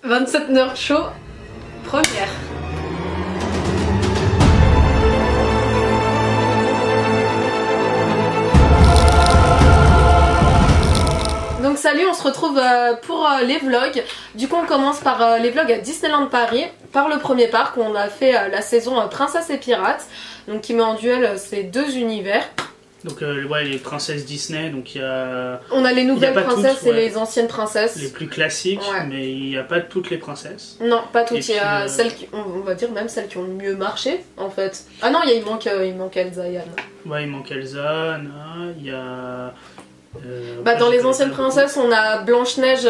27 Nerd Show, première. Donc salut, on se retrouve pour les vlogs. Du coup on commence par les vlogs à Disneyland Paris, par le premier parc où on a fait la saison Princesse et Pirates, donc qui met en duel ces deux univers. Donc ouais, les princesses Disney, donc il y a... On a les nouvelles princesses toutes, et les anciennes princesses. Les plus classiques, mais il n'y a pas toutes les princesses. Non, pas toutes, il y a celles qui, on va dire même celles qui ont le mieux marché en fait. Ah non, il manque Elsa et Anna. Ouais, il manque Elsa, Anna, il y a... dans les anciennes princesses, on a Blanche-Neige,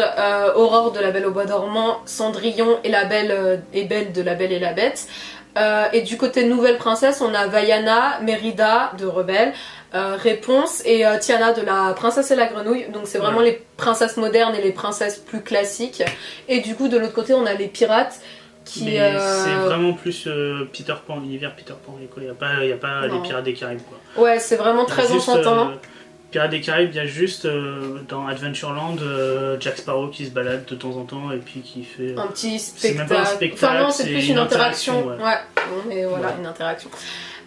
Aurore de La Belle au Bois dormant, Cendrillon et Belle de La Belle et la Bête. Et du côté nouvelle princesse, on a Vaiana, Mérida de Rebelle, Réponse et Tiana de La Princesse et la Grenouille. Donc c'est vraiment les princesses modernes et les princesses plus classiques. Et du coup de l'autre côté, on a les pirates. C'est vraiment plus Peter Pan, l'univers Peter Pan. Il n'y a pas les Pirates des Caraïbes, quoi. Ouais, c'est vraiment très enchantant. Pirates des Caraïbes, il y a juste dans Adventureland Jack Sparrow qui se balade de temps en temps et puis qui fait... un petit spectacle. C'est même pas un spectacle, enfin non, c'est plus une interaction. Mais voilà, une interaction.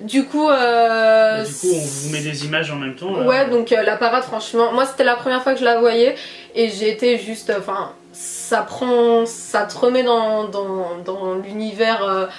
Du coup, on vous met des images en même temps. Là. Ouais, donc la parade, franchement, moi c'était la première fois que je la voyais et j'ai été juste... Enfin, ça te remet dans l'univers...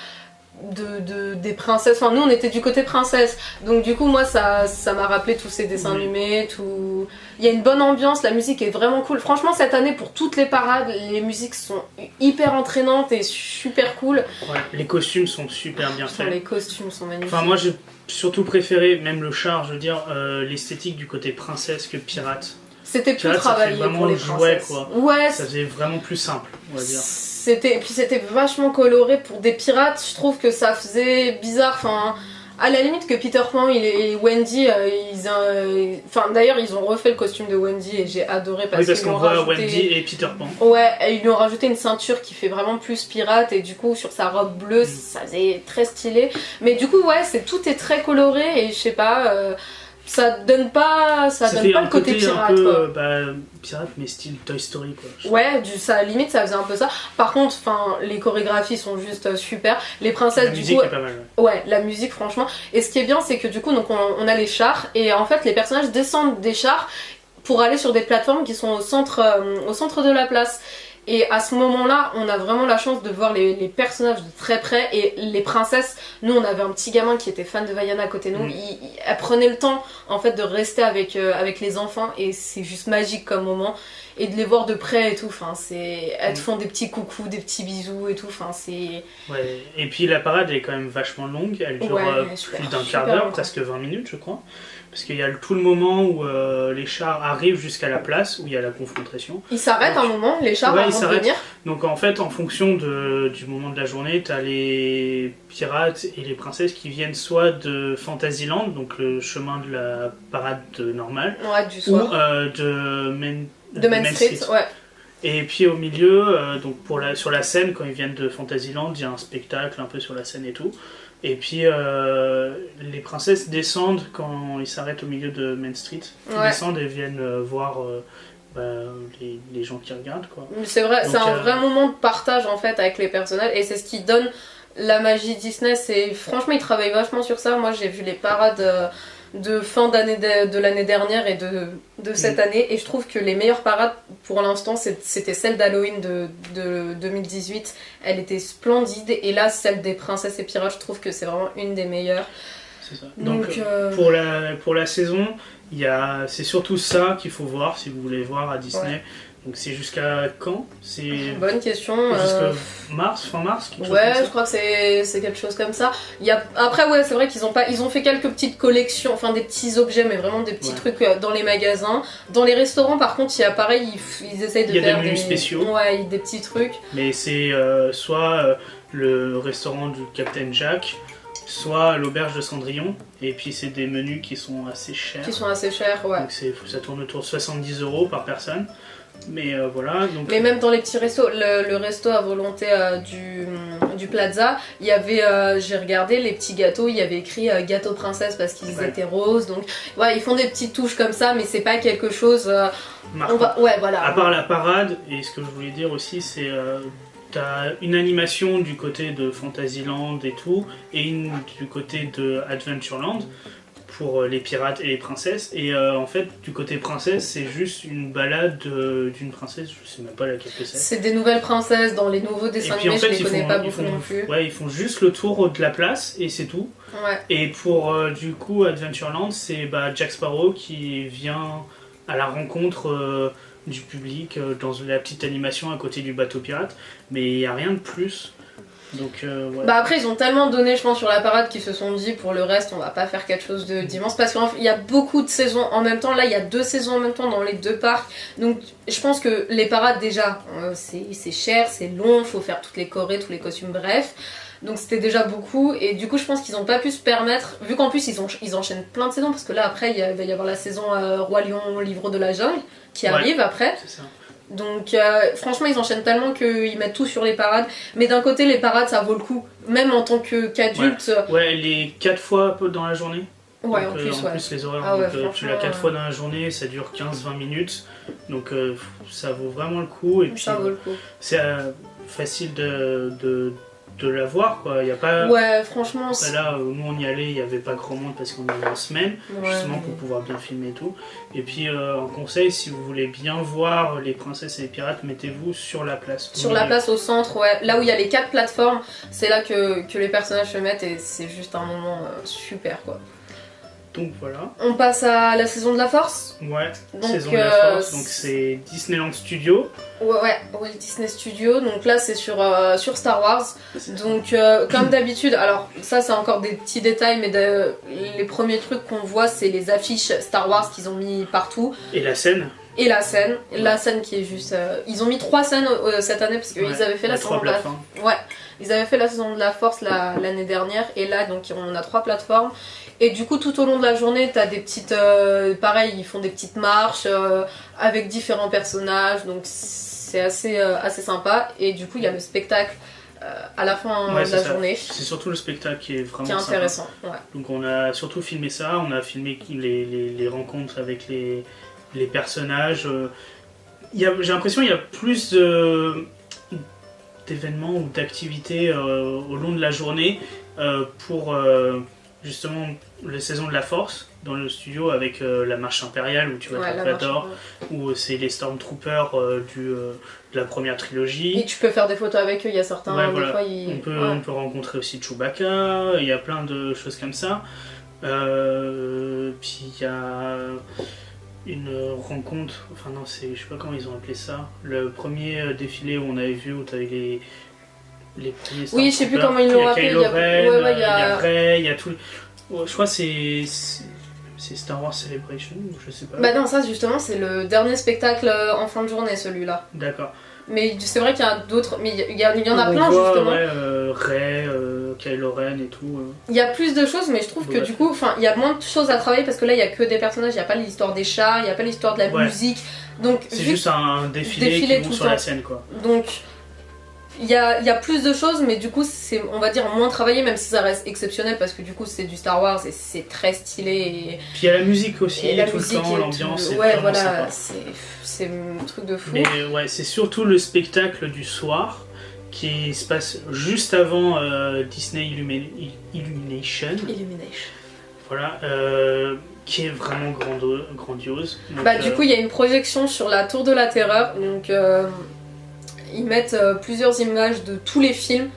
des princesses, enfin nous on était du côté princesse, donc du coup moi ça m'a rappelé tous ces dessins animés, tout. Il y a une bonne ambiance, la musique est vraiment cool, franchement cette année pour toutes les parades, les musiques sont hyper entraînantes et super cool. Ouais, les costumes sont super bien faits. Les costumes sont magnifiques. Enfin moi j'ai surtout préféré, même le char, je veux dire, l'esthétique du côté princesse que pirate. C'était plus travaillé pour les princesses. Quoi. Ouais, ça faisait vraiment plus simple, on va dire. C'était vachement coloré pour des pirates, je trouve que ça faisait bizarre, enfin... À la limite que Peter Pan et Wendy, d'ailleurs ils ont refait le costume de Wendy et j'ai adoré parce qu'on voit Wendy et Peter Pan. Ouais, et ils lui ont rajouté une ceinture qui fait vraiment plus pirate et du coup sur sa robe bleue ça faisait très stylé. Mais du coup ouais, tout est très coloré et je sais pas... ça donne pas le côté pirate, pirate mais style Toy Story quoi. Ouais, limite ça faisait un peu ça. Par contre, les chorégraphies sont juste super. Les princesses la musique est pas mal. Ouais, la musique franchement. Et ce qui est bien c'est que du coup donc on a les chars et en fait les personnages descendent des chars pour aller sur des plateformes qui sont au centre de la place. Et à ce moment-là, on a vraiment la chance de voir les personnages de très près et les princesses. Nous, on avait un petit gamin qui était fan de Vaiana à côté de nous. Elle prenait le temps en fait de rester avec les enfants et c'est juste magique comme moment. Et de les voir de près et tout, elles te font des petits coucous, des petits bisous et tout, c'est... Ouais, et puis la parade elle est quand même vachement longue, elle dure plus d'un quart d'heure, presque 20 minutes je crois. Parce qu'il y a tout le moment où les chars arrivent jusqu'à la place où il y a la confrontation. Ils s'arrêtent un moment, les chars avant de venir. Donc en fait, en fonction du moment de la journée, t'as les pirates et les princesses qui viennent soit de Fantasyland, donc le chemin de la parade normale, du soir. ou de Main Street. Ouais. Et puis au milieu, donc sur la scène, quand ils viennent de Fantasyland, il y a un spectacle un peu sur la scène et tout. Et puis les princesses descendent quand ils s'arrêtent au milieu de Main Street. Ils descendent et viennent voir les gens qui regardent, quoi. C'est vrai, c'est un vrai moment de partage en fait avec les personnages et c'est ce qui donne la magie Disney. Franchement ils travaillent vachement sur ça. Moi j'ai vu les parades de fin d'année de l'année dernière et de cette année et je trouve que les meilleures parades pour l'instant c'était celle d'Halloween de 2018. Elle était splendide et là celle des princesses et pirates je trouve que c'est vraiment une des meilleures. C'est ça. Donc pour la saison c'est surtout ça qu'il faut voir si vous voulez voir à Disney. Donc c'est jusqu'à quand? Bonne question. Jusqu'à fin mars je crois que c'est quelque chose comme ça. Après c'est vrai ils ont fait quelques petites collections, des petits objets, mais vraiment des petits trucs dans les magasins. Dans les restaurants par contre, ils essayent de faire des menus spéciaux. Ouais, des petits trucs. Mais c'est soit le restaurant du Captain Jack, soit l'auberge de Cendrillon, et puis c'est des menus qui sont assez chers. Ouais. Donc ça tourne autour de 70 € par personne. Mais voilà. Donc... Mais même dans les petits restos, le resto à volonté du Plaza, il y avait, j'ai regardé les petits gâteaux, il y avait écrit gâteau princesse parce qu'ils étaient roses. Donc ils font des petites touches comme ça, mais c'est pas quelque chose. Voilà. À part la parade, et ce que je voulais dire aussi, c'est t'as une animation du côté de Fantasyland et tout, et une du côté de Adventureland pour les pirates et les princesses. Et en fait, du côté princesse, c'est juste une balade d'une princesse, je sais même pas laquelle que c'est. C'est des nouvelles princesses dans les nouveaux dessins animés, je les connais pas beaucoup non plus. Ouais, ils font juste le tour de la place et c'est tout. Ouais. Et pour du coup Adventureland, c'est Jack Sparrow qui vient à la rencontre du public dans la petite animation à côté du bateau pirate, mais il n'y a rien de plus. Donc, ouais. Après ils ont tellement donné je pense sur la parade qu'ils se sont dit pour le reste on va pas faire quelque chose d'immense parce qu'il y a beaucoup de saisons en même temps, là il y a 2 saisons en même temps dans les 2 parcs, donc je pense que les parades déjà c'est cher, c'est long, faut faire toutes les chorés, tous les costumes, bref. Donc c'était déjà beaucoup et du coup je pense qu'ils n'ont pas pu se permettre, vu qu'en plus ils enchaînent plein de saisons parce que là après il va y avoir la saison Roi Lion, Livre de la Jungle qui arrive après. C'est ça. Donc franchement ils enchaînent tellement qu'ils mettent tout sur les parades, mais d'un côté les parades ça vaut le coup, même en tant qu'adulte. Ouais, les 4 fois dans la journée. Ouais, donc, en plus les horaires, donc, tu l'as 4 fois dans la journée, ça dure 15-20 minutes, donc ça vaut vraiment le coup. Et puis ça vaut le coup. C'est facile de la voir, quoi. Il y a pas... Ouais, franchement. Là, nous on y allait, il n'y avait pas grand monde parce qu'on est en semaine, justement pour pouvoir bien filmer et tout. Et puis en conseil, si vous voulez bien voir les princesses et les pirates, mettez-vous sur la place. Sur la place au centre, ouais. Là où il y a les 4 plateformes, c'est là que les personnages se mettent et c'est juste un moment super, quoi. Donc voilà. On passe à la saison de la Force. Ouais, donc, saison de la Force, donc c'est Disneyland Studios. Ouais, Disney Studios, donc là c'est sur Star Wars. Donc comme d'habitude, alors ça c'est encore des petits détails, mais les premiers trucs qu'on voit c'est les affiches Star Wars qu'ils ont mis partout. Et la scène. Et la scène qui est juste... Ils ont mis 3 scènes cette année parce qu'ils avaient fait la saison de la... Ouais, ils avaient fait la saison de la Force l'année dernière et là donc on a 3 plateformes. Et du coup tout au long de la journée t'as des petites... pareil, ils font des petites marches avec différents personnages, donc c'est assez sympa. Et du coup il y a le spectacle à la fin de la journée. C'est surtout le spectacle qui est vraiment intéressant. Ouais. Donc on a surtout filmé ça, on a filmé les rencontres avec les personnages. J'ai l'impression qu'il y a plus d'événements ou d'activités au long de la journée pour justement la saison de la Force dans le studio avec la marche impériale où tu vas être Vador, où c'est les Stormtroopers de la première trilogie. Et tu peux faire des photos avec eux, il y a certains... Ouais, voilà. Fois, on peut rencontrer aussi Chewbacca, il y a plein de choses comme ça. Puis il y a une rencontre, enfin non, je sais pas comment ils ont appelé ça, le premier défilé où on avait vu, où tu avais les premiers Stormtroopers. Oui, je sais plus comment ils l'ont appelé. Il y a Rey, il y a tout. Je crois que c'est Star Wars Celebration, je sais pas. Bah non, ça justement c'est le dernier spectacle en fin de journée celui-là. D'accord. Mais c'est vrai qu'il y a d'autres, mais il y en a plein justement. Ouais, Rey, Kylo Ren et tout. Il y a plus de choses, mais je trouve que du coup, il y a moins de choses à travailler parce que là il y a que des personnages, il n'y a pas l'histoire des chars, il n'y a pas l'histoire de la musique. Donc c'est juste un défilé qui monte sur la scène, quoi. Donc il y a plus de choses, mais du coup c'est, on va dire, moins travaillé, même si ça reste exceptionnel parce que du coup c'est du Star Wars et c'est très stylé. Et puis il y a la musique aussi, et tout le temps, l'ambiance. Ouais, voilà, c'est un truc de fou. Mais ouais, c'est surtout le spectacle du soir qui se passe juste avant Disney Illumination. Voilà, qui est vraiment grandiose. Donc, du coup il y a une projection sur la Tour de la Terreur, donc ils mettent plusieurs images de tous les films.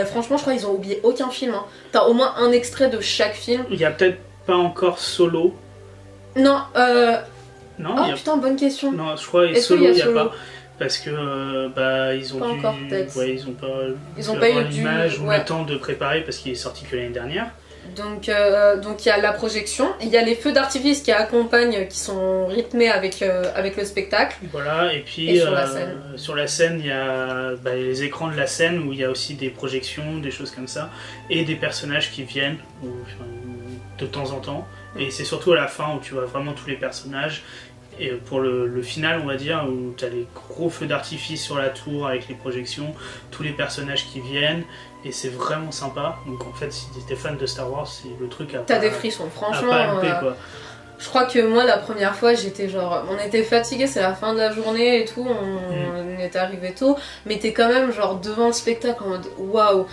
Franchement, je crois qu'ils ont oublié aucun film. Hein. T'as au moins un extrait de chaque film. Il y a peut-être pas encore Solo. Non, non. Oh putain, bonne question. Non, je crois que Solo, il n'y a pas. Parce que ils ont pas encore, ils ont pas eu l'image ou le temps de préparer parce qu'il est sorti que l'année dernière. Donc il y a la projection, il y a les feux d'artifice qui accompagnent, qui sont rythmés avec le spectacle. Voilà, et puis sur la scène il y a les écrans de la scène où il y a aussi des projections, des choses comme ça, et des personnages qui viennent de temps en temps. Et c'est surtout à la fin où tu vois vraiment tous les personnages. Et pour le final, on va dire, où tu as les gros feux d'artifice sur la tour avec les projections, tous les personnages qui viennent, et c'est vraiment sympa. Donc en fait, si t'es fan de Star Wars, c'est le truc à t'as des frissons, franchement. À pas louper, quoi. Je crois que moi la première fois j'étais genre, on était fatigués, c'est la fin de la journée et tout, on est arrivé tôt, mais t'es quand même genre devant le spectacle en mode waouh.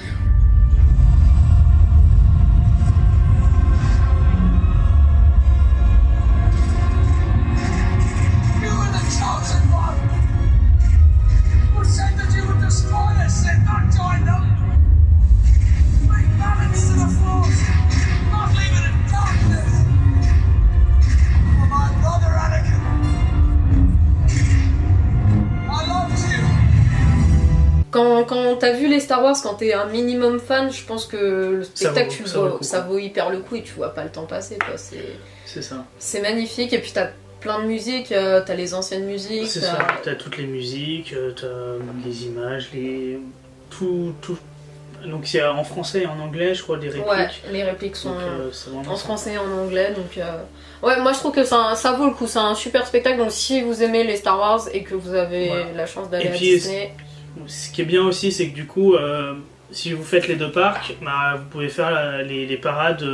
Quand t'as vu les Star Wars, quand t'es un minimum fan, je pense que le spectacle, ça vaut hyper le coup et tu vois pas le temps passer, quoi. C'est ça. C'est magnifique, et puis t'as plein de musiques, t'as les anciennes musiques. C'est ça, t'as toutes les musiques, t'as les images, tout. Donc c'est en français et en anglais, je crois, des répliques. Ouais, les répliques sont donc, en français et en anglais, donc ouais, moi je trouve que ça vaut le coup, c'est un super spectacle, donc si vous aimez les Star Wars et que vous avez la chance d'aller à Disney... Ce qui est bien aussi, c'est que du coup, si vous faites les deux parcs, bah, vous pouvez faire les parades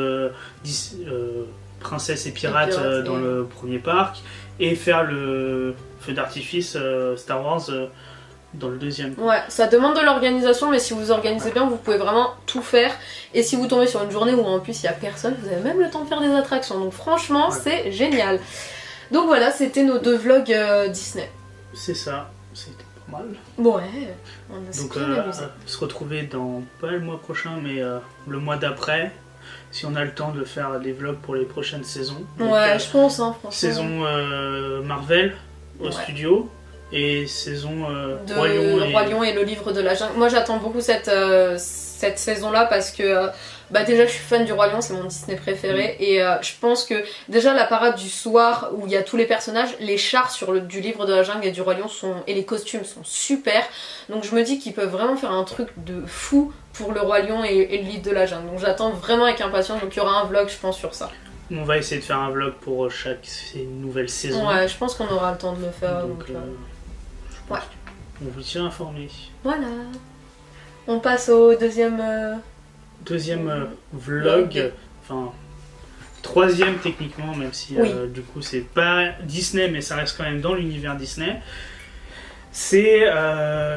princesse et pirates dans le premier parc, et faire le feu d'artifice Star Wars dans le deuxième. Ouais, ça demande de l'organisation, mais si vous organisez bien, vous pouvez vraiment tout faire. Et si vous tombez sur une journée où en plus il n'y a personne, vous avez même le temps de faire des attractions. Donc franchement, c'est génial. Donc voilà, c'était nos 2 vlogs Disney. C'est ça, c'était pas mal. Ouais, on a donc bien amusé. Se retrouver dans, pas le mois prochain, mais le mois d'après, si on a le temps de faire des vlogs pour les prochaines saisons. Donc, ouais, je pense, hein, franchement. Saison Marvel au studio. Et saison de Roi Lion et le livre de la jungle. Moi j'attends beaucoup cette saison-là parce que déjà je suis fan du Roi Lion, c'est mon Disney préféré, et je pense que déjà la parade du soir où il y a tous les personnages, les chars du livre de la jungle et du Roi Lion et les costumes sont super, donc je me dis qu'ils peuvent vraiment faire un truc de fou pour le Roi Lion et le livre de la jungle, donc j'attends vraiment avec impatience, donc il y aura un vlog je pense sur ça. On va essayer de faire un vlog pour chaque nouvelle saison. Ouais, je pense qu'on aura le temps de le faire. Donc, ouais. On vous tient informé. Voilà. On passe au deuxième vlog. Enfin, 3e techniquement, même si du coup c'est pas Disney, mais ça reste quand même dans l'univers Disney. C'est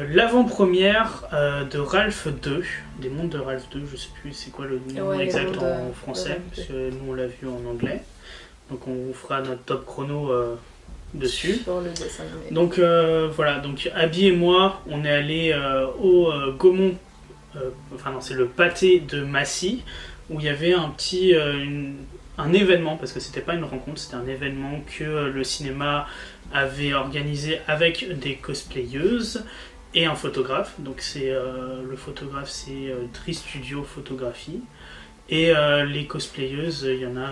l'avant-première de Ralph 2, des mondes de Ralph 2, je sais plus c'est quoi le nom exact en français, parce que nous on l'a vu en anglais. Donc on vous fera notre top chrono dessus. Sur le dessin animé. Donc voilà, donc Abby et moi, on est allés au Gaumont, c'est le pâté de Massy, où il y avait un événement, parce que c'était pas une rencontre, c'était un événement que le cinéma avait organisé avec des cosplayeuses et un photographe. Donc le photographe c'est Tri Studio Photographie, et les cosplayeuses, il y en a...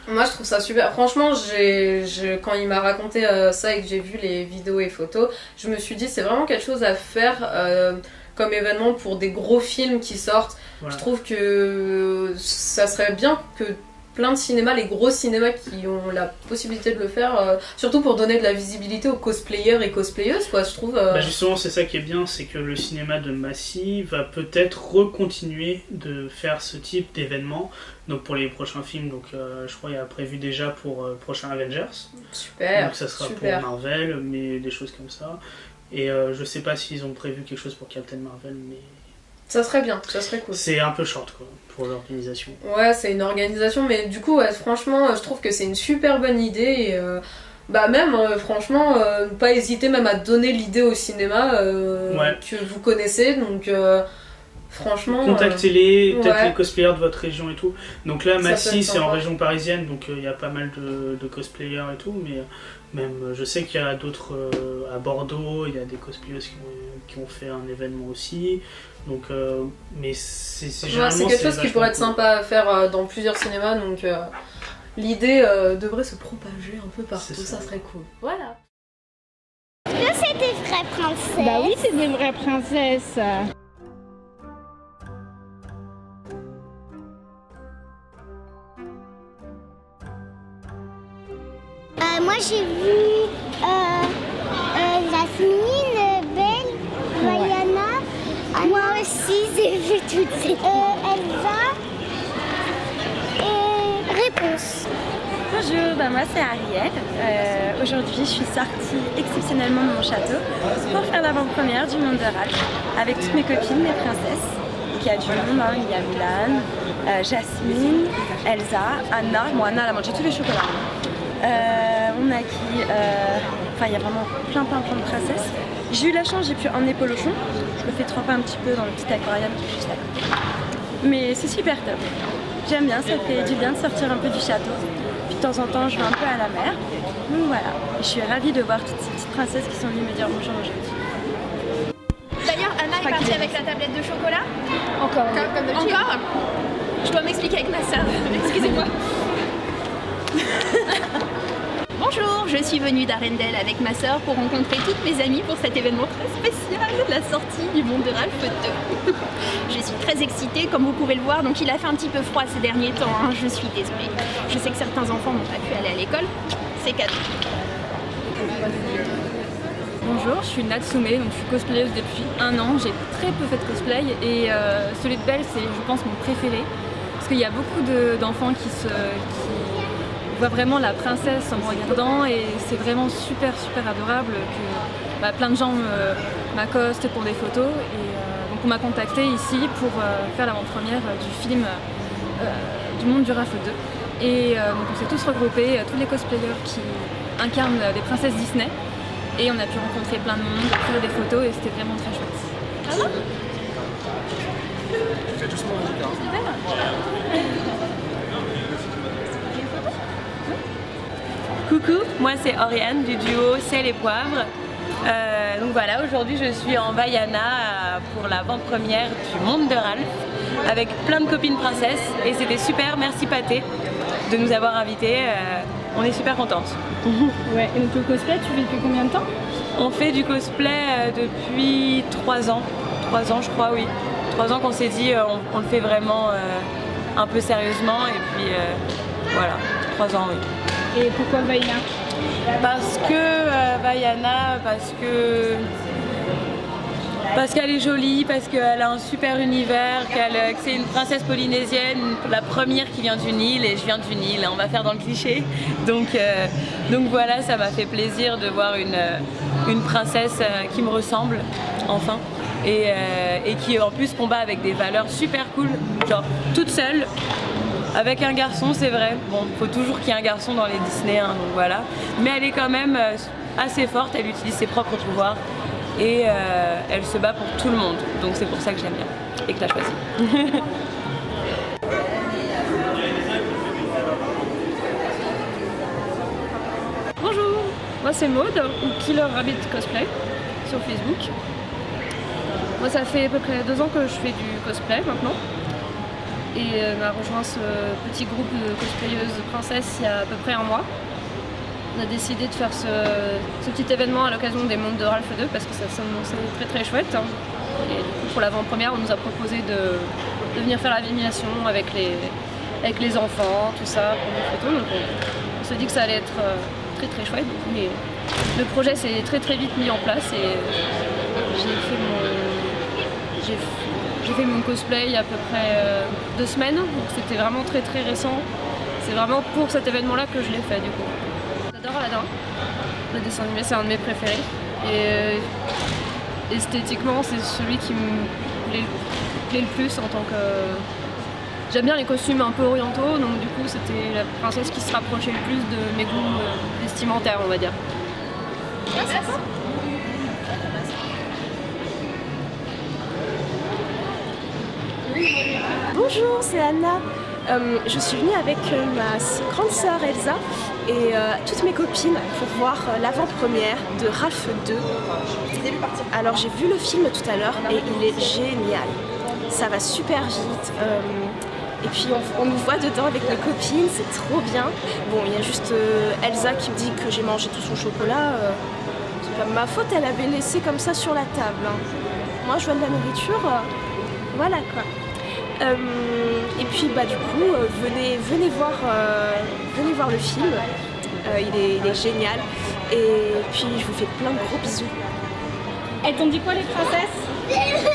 Moi je trouve ça super, franchement quand il m'a raconté ça et que j'ai vu les vidéos et photos, je me suis dit c'est vraiment quelque chose à faire comme événement pour des gros films qui sortent. Voilà. Je trouve que ça serait bien que plein de cinémas, les gros cinémas qui ont la possibilité de le faire, surtout pour donner de la visibilité aux cosplayers et cosplayeuses, quoi, je trouve. Justement, c'est ça qui est bien, c'est que le cinéma de Massy va peut-être recontinuer de faire ce type d'événement. Donc pour les prochains films, donc je crois qu'il y a prévu déjà pour prochain Avengers. Super. Donc ça sera pour Marvel, mais des choses comme ça. Et je sais pas s'ils ont prévu quelque chose pour Captain Marvel, mais... Ça serait bien, ça serait cool. C'est un peu short quoi, pour l'organisation. Ouais, c'est une organisation, mais du coup, franchement, je trouve que c'est une super bonne idée. Et franchement, pas hésiter même à donner l'idée au cinéma que vous connaissez. Donc, franchement. Contactez-les, peut-être les cosplayers de votre région et tout. Donc là, Massy, c'est en région parisienne, donc il y a pas mal de cosplayers et tout, mais même je sais qu'il y a d'autres à Bordeaux, il y a des cosplayers qui ont fait un événement aussi. Donc, mais c'est généralement c'est quelque chose qui pourrait être sympa à faire dans plusieurs cinémas, donc l'idée devrait se propager un peu partout, ça serait cool. Voilà. Est-ce que c'est des vraies princesses? Bah oui, c'est des vraies princesses. Moi j'ai vu Jasmine, Belle, Vaiana. Moi aussi j'ai vu toutes ces Elsa et Bonjour, moi c'est Ariel. Aujourd'hui je suis sortie exceptionnellement de mon château pour faire l'avant-première du Monde de Ralph avec toutes mes copines, les princesses. Donc il y a du monde, hein. Il y a Mulan, Jasmine, Elsa, Anna. Bon, Anna elle a mangé tous les chocolats. On a qui enfin il y a vraiment plein de princesses. J'ai eu la chance, j'ai pu emmener Polochon. Je me fais tremper un petit peu dans le petit aquarium qui est juste à côté. Mais c'est super top. J'aime bien, ça fait du bien de sortir un peu du château. Puis de temps en temps, je vais un peu à la mer. Donc voilà. Et je suis ravie de voir toutes ces petites princesses qui sont venues me dire bonjour aujourd'hui. D'ailleurs, Anna est partie avec la tablette de chocolat. Encore. Encore. Je dois m'expliquer avec ma sœur. Excusez-moi. Bonjour, je suis venue d'Arendelle avec ma sœur pour rencontrer toutes mes amies pour cet événement très spécial, la sortie du Monde de Ralph 2. Je suis très excitée, comme vous pouvez le voir, donc il a fait un petit peu froid ces derniers temps, hein. Je suis désolée. Je sais que certains enfants n'ont pas pu aller à l'école, c'est cadeau. Bonjour, je suis Natsume, donc je suis cosplayeuse depuis 1 an. J'ai très peu fait de cosplay et celui de Belle, c'est je pense mon préféré. Parce qu'il y a beaucoup d'enfants qui voient vraiment la princesse en me regardant et c'est vraiment super adorable que plein de gens m'accostent pour des photos. Et donc on m'a contacté ici pour faire l'avant-première du film du Monde du Ralph 2. Et donc on s'est tous regroupés, tous les cosplayers qui incarnent des princesses Disney. Et on a pu rencontrer plein de monde, faire des photos et c'était vraiment très chouette. Ah bon ? Fais doucement la guitare. Coucou, moi c'est Oriane du duo Sel et Poivre. Donc voilà, aujourd'hui je suis en Vaiana pour l'avant-première du Monde de Ralph avec plein de copines princesses et c'était super, merci Pathé de nous avoir invités, on est super contentes. Ouais, et donc le cosplay, tu fais depuis combien de temps? On fait du cosplay depuis 3 ans, 3 ans je crois, oui. 3 ans qu'on s'est dit on le fait vraiment un peu sérieusement et puis voilà, 3 ans oui. Et pourquoi Vaiana? Parce que Vaiana, parce qu'elle est jolie, parce qu'elle a un super univers, que c'est une princesse polynésienne, la première qui vient du Nil et je viens du Nil, on va faire dans le cliché. Donc voilà, ça m'a fait plaisir de voir une princesse qui me ressemble, enfin, et qui en plus combat avec des valeurs super cool, genre toute seule. Avec un garçon, c'est vrai. Bon, faut toujours qu'il y ait un garçon dans les Disney, hein, donc voilà. Mais elle est quand même assez forte, elle utilise ses propres pouvoirs et elle se bat pour tout le monde. Donc c'est pour ça que j'aime bien et que je l'ai choisie. Bonjour, moi c'est Maud, ou Killer Rabbit Cosplay sur Facebook. Moi ça fait à peu près 2 ans que je fais du cosplay maintenant. Et on a rejoint ce petit groupe de cosplayeuses princesses il y a à peu près 1 mois. On a décidé de faire ce petit événement à l'occasion des Mondes de Ralph 2 parce que ça s'annonçait très chouette. Et du coup pour l'avant-première on nous a proposé de venir faire l'animation avec les enfants, tout ça, pour des photos. Donc on se dit que ça allait être très chouette. Mais le projet s'est très vite mis en place et j'ai fait mon cosplay il y a à peu près 2 semaines, donc c'était vraiment très récent. C'est vraiment pour cet événement-là que je l'ai fait du coup. J'adore Aladdin, le dessin animé c'est un de mes préférés. Et esthétiquement c'est celui qui me plaît le plus en tant que... J'aime bien les costumes un peu orientaux, donc du coup c'était la princesse qui se rapprochait le plus de mes goûts vestimentaires on va dire. Bonjour, c'est Anna. Je suis venue avec ma grande sœur Elsa et toutes mes copines pour voir l'avant-première de Ralph 2. Alors j'ai vu le film tout à l'heure et il est génial. Ça va super vite. Et puis on nous voit dedans avec mes copines, c'est trop bien. Bon, il y a juste Elsa qui me dit que j'ai mangé tout son chocolat. C'est pas ma faute, elle avait laissé comme ça sur la table. Hein. Moi je veux de la nourriture, voilà quoi. Et puis bah du coup venez voir le film, il est génial et puis je vous fais plein de gros bisous. Elles t'ont dit quoi les princesses?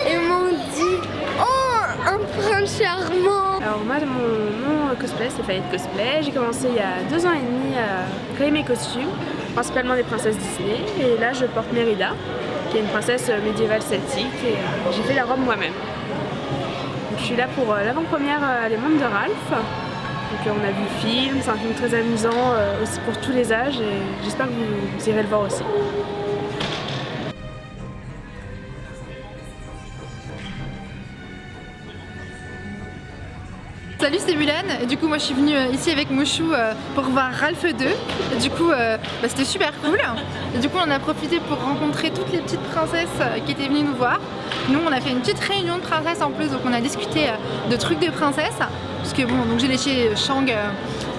Ils m'ont dit oh un prince charmant. Alors moi, mon cosplay, c'est Fayette Cosplay. J'ai commencé il y a 2 ans et demi à créer mes costumes, principalement des princesses Disney. Et là, je porte Mérida, qui est une princesse médiévale celtique, et j'ai fait la robe moi-même. Donc, je suis là pour l'avant-première Les Mondes de Ralph. Donc on a vu le film, c'est un film très amusant aussi pour tous les âges, et j'espère que vous irez le voir aussi. Salut, c'est Mulan. Du coup, moi je suis venue ici avec Mochou pour voir Ralph 2. Et du coup, c'était super cool. Et du coup, on a profité pour rencontrer toutes les petites princesses qui étaient venues nous voir. Nous, on a fait une petite réunion de princesses en plus, donc on a discuté de trucs de princesses. Parce que bon, donc j'ai laissé Shang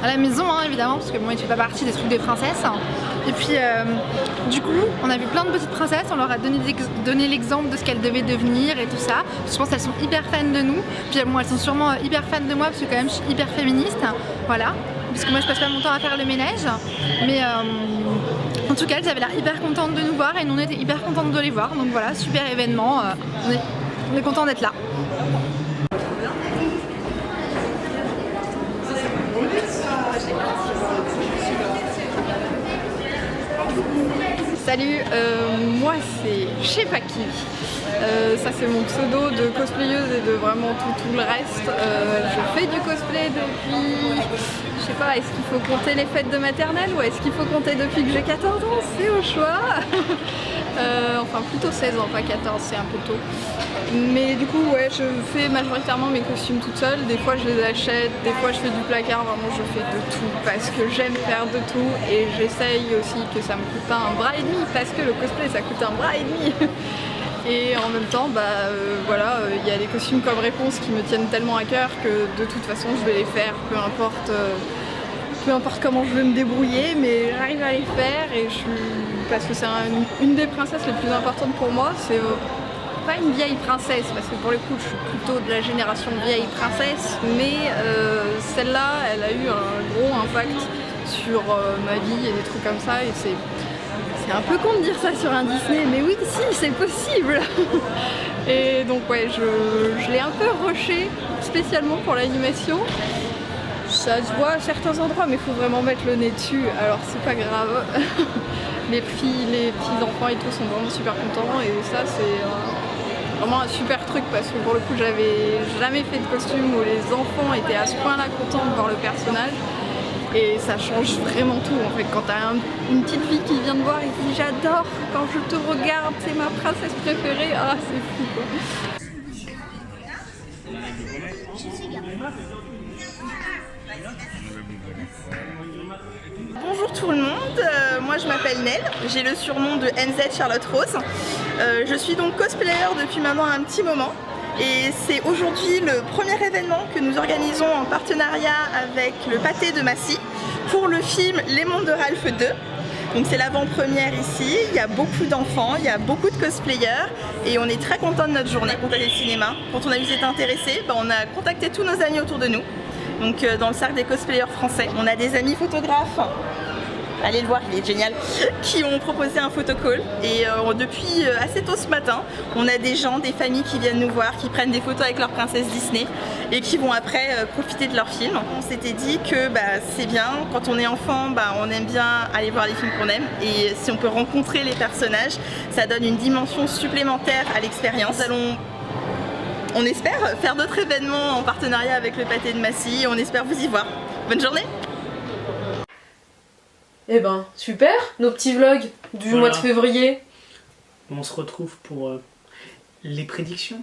à la maison, hein, évidemment, parce que bon, il ne fait pas partie des trucs de princesses. Et puis, du coup, on a vu plein de petites princesses, on leur a donné l'exemple de ce qu'elles devaient devenir et tout ça. Je pense qu'elles sont hyper fans de nous. Puis bon, elles sont sûrement hyper fans de moi, parce que quand même, je suis hyper féministe. Voilà. Parce que moi, je passe pas mon temps à faire le ménage. Mais en tout cas, elles avaient l'air hyper contentes de nous voir et nous, on était hyper contentes de les voir. Donc voilà, super événement. On est contents d'être là. Salut, moi c'est je sais pas qui. Ça c'est mon pseudo de cosplayeuse et de vraiment tout le reste. Je fais du cosplay depuis, je sais pas, est-ce qu'il faut compter les fêtes de maternelle ou est-ce qu'il faut compter depuis que j'ai 14 ans? C'est au choix. Enfin plutôt 16 ans, pas 14, c'est un peu tôt. Mais du coup ouais, je fais majoritairement mes costumes toute seule. Des fois je les achète, des fois je fais du placard, vraiment je fais de tout parce que j'aime faire de tout et j'essaye aussi que ça me coûte pas un bras et demi parce que le cosplay ça coûte un bras et demi. Et en même temps, voilà, y a des costumes comme Réponse qui me tiennent tellement à cœur que de toute façon je vais les faire, peu importe comment je vais me débrouiller, mais j'arrive à les faire et parce que c'est une des princesses les plus importantes pour moi. C'est pas une vieille princesse, parce que pour le coup je suis plutôt de la génération vieille princesse, mais celle-là elle a eu un gros impact sur ma vie et des trucs comme ça, et c'est un peu con de dire ça sur un Disney, mais oui si c'est possible. Et donc ouais, je l'ai un peu rushé spécialement pour l'animation. Ça se voit à certains endroits, mais il faut vraiment mettre le nez dessus, alors c'est pas grave. Les petits enfants et tout sont vraiment super contents, et ça c'est vraiment un super truc parce que pour le coup j'avais jamais fait de costume où les enfants étaient à ce point là contents de voir le personnage, et ça change vraiment tout en fait. Quand t'as une petite fille qui vient te voir et qui dit j'adore quand je te regarde, c'est ma princesse préférée, ah c'est fou quoi. Bonjour tout le monde, moi je m'appelle Nel, j'ai le surnom de NZ Charlotte Rose. Je suis donc cosplayer depuis maintenant un petit moment et c'est aujourd'hui le premier événement que nous organisons en partenariat avec le Pâté de Massy pour le film Les Mondes de Ralph 2. Donc c'est l'avant-première ici, il y a beaucoup d'enfants, il y a beaucoup de cosplayers et on est très content de notre journée. On a des cinémas. Quand on a vu que c'était intéressé, on a contacté tous nos amis autour de nous. Donc dans le cercle des cosplayers français, on a des amis photographes, allez le voir, il est génial, qui ont proposé un photocall. Et depuis assez tôt ce matin, on a des gens, des familles qui viennent nous voir, qui prennent des photos avec leur princesse Disney et qui vont après profiter de leur film. On s'était dit que c'est bien, quand on est enfant, on aime bien aller voir les films qu'on aime, et si on peut rencontrer les personnages, ça donne une dimension supplémentaire à l'expérience. Nous allons, on espère, faire d'autres événements en partenariat avec le Pâté de Massy, on espère vous y voir. Bonne journée! Eh ben, super, nos petits vlogs du mois de février. On se retrouve pour les prédictions.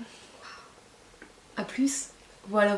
À plus. Voilà.